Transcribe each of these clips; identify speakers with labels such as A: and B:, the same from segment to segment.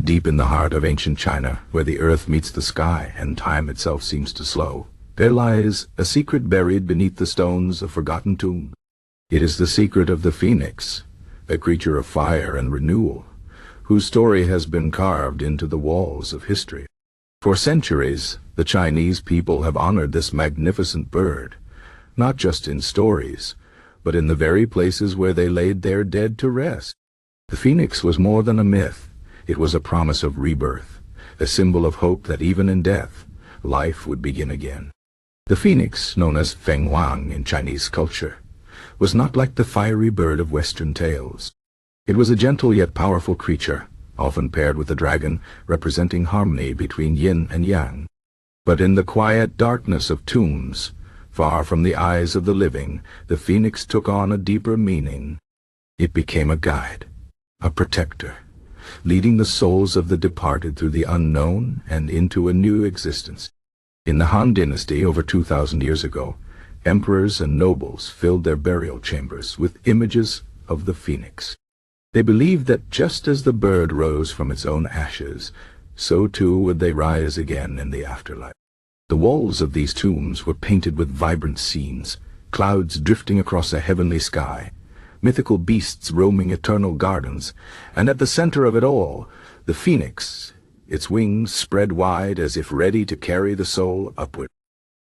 A: Deep in the heart of ancient China, where the earth meets the sky and time itself seems to slow, there lies a secret buried beneath the stones of forgotten tombs. It is the secret of the phoenix, a creature of fire and renewal, whose story has been carved into the walls of history. For centuries, the Chinese people have honored this magnificent bird, not just in stories, but in the very places where they laid their dead to rest. The phoenix was more than a myth. It was a promise of rebirth, a symbol of hope that even in death, life would begin again. The phoenix, known as Fenghuang in Chinese culture, was not like the fiery bird of Western tales. It was a gentle yet powerful creature, often paired with a dragon, representing harmony between yin and yang. But in the quiet darkness of tombs, far from the eyes of the living, the phoenix took on a deeper meaning. It became a guide, a protector, leading the souls of the departed through the unknown and into a new existence. In the Han Dynasty over 2,000 years ago, emperors and nobles filled their burial chambers with images of the phoenix. They believed that just as the bird rose from its own ashes, so too would they rise again in the afterlife. The walls of these tombs were painted with vibrant scenes, clouds drifting across a heavenly sky, mythical beasts roaming eternal gardens, and at the center of it all, the phoenix, its wings spread wide as if ready to carry the soul upward.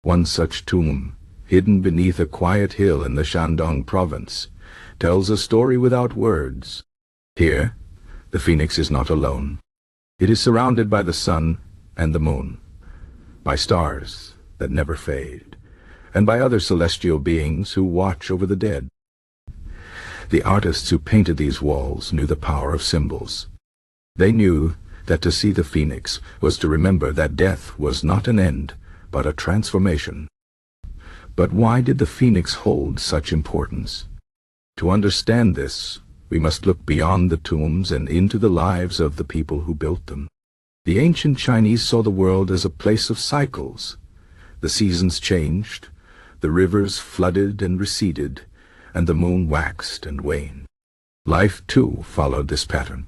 A: One such tomb, hidden beneath a quiet hill in the Shandong province, tells a story without words. Here, the phoenix is not alone. It is surrounded by the sun and the moon, by stars that never fade, and by other celestial beings who watch over the dead. The artists who painted these walls knew the power of symbols. They knew that to see the phoenix was to remember that death was not an end, but a transformation. But why did the phoenix hold such importance? To understand this, we must look beyond the tombs and into the lives of the people who built them. The ancient Chinese saw the world as a place of cycles. The seasons changed, the rivers flooded and receded, and the moon waxed and waned. Life, too, followed this pattern.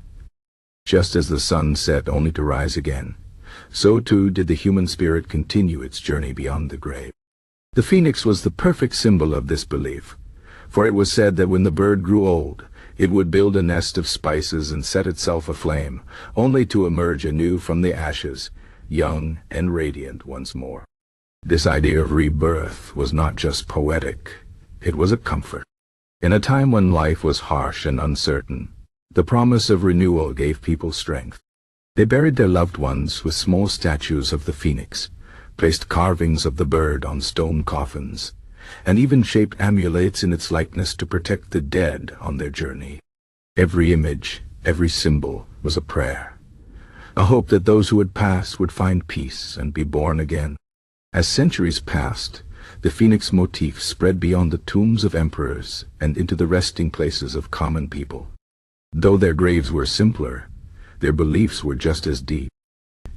A: Just as the sun set only to rise again, so too did the human spirit continue its journey beyond the grave. The phoenix was the perfect symbol of this belief, for it was said that when the bird grew old, it would build a nest of spices and set itself aflame, only to emerge anew from the ashes, young and radiant once more. This idea of rebirth was not just poetic, it was a comfort. In a time when life was harsh and uncertain, the promise of renewal gave people strength. They buried their loved ones with small statues of the phoenix, placed carvings of the bird on stone coffins, and even shaped amulets in its likeness to protect the dead on their journey. Every image, every symbol was a prayer, a hope that those who had passed would find peace and be born again. As centuries passed, the phoenix motif spread beyond the tombs of emperors and into the resting places of common people. Though their graves were simpler, their beliefs were just as deep.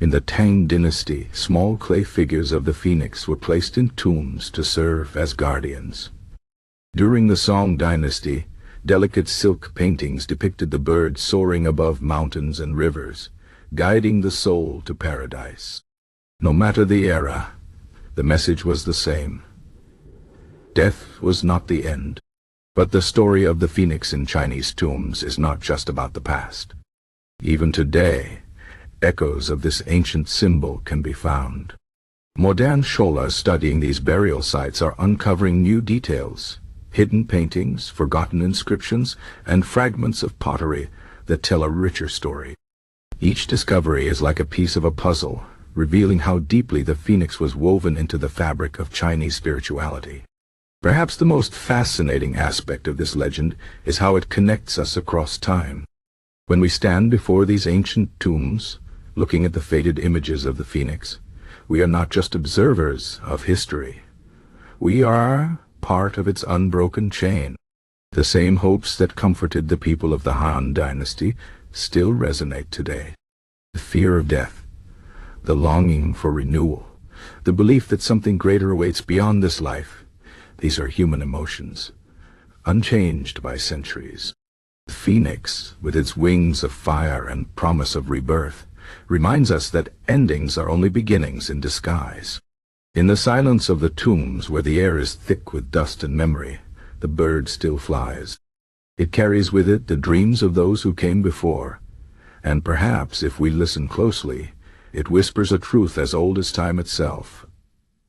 A: In the Tang Dynasty, small clay figures of the phoenix were placed in tombs to serve as guardians. During the Tang Dynasty, delicate silk paintings depicted the bird soaring above mountains and rivers, guiding the soul to paradise. No matter the era, the message was the same. Death was not the end. But the story of the phoenix in Chinese tombs is not just about the past. Even today, echoes of this ancient symbol can be found. Modern scholars studying these burial sites are uncovering new details, hidden paintings, forgotten inscriptions, and fragments of pottery that tell a richer story. Each discovery is like a piece of a puzzle, revealing how deeply the phoenix was woven into the fabric of Chinese spirituality. Perhaps the most fascinating aspect of this legend is how it connects us across time. When we stand before these ancient tombs, looking at the faded images of the phoenix, we are not just observers of history. We are part of its unbroken chain. The same hopes that comforted the people of the Han Dynasty still resonate today. The fear of death, the longing for renewal, the belief that something greater awaits beyond this life, these are human emotions, unchanged by centuries. The phoenix, with its wings of fire and promise of rebirth, reminds us that endings are only beginnings in disguise. In the silence of the tombs, where the air is thick with dust and memory, the bird still flies. It carries with it the dreams of those who came before, and perhaps, if we listen closely, it whispers a truth as old as time itself.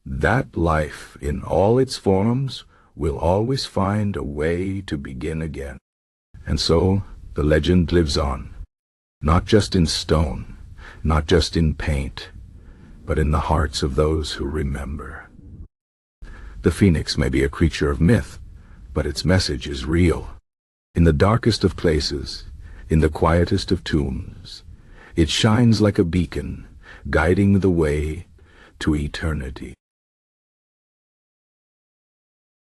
A: That life, in all its forms, will always find a way to begin again. And so, the legend lives on, not just in stone, not just in paint, but in the hearts of those who remember. The phoenix may be a creature of myth, but its message is real. In the darkest of places, in the quietest of tombs, it shines like a beacon, guiding the way to eternity.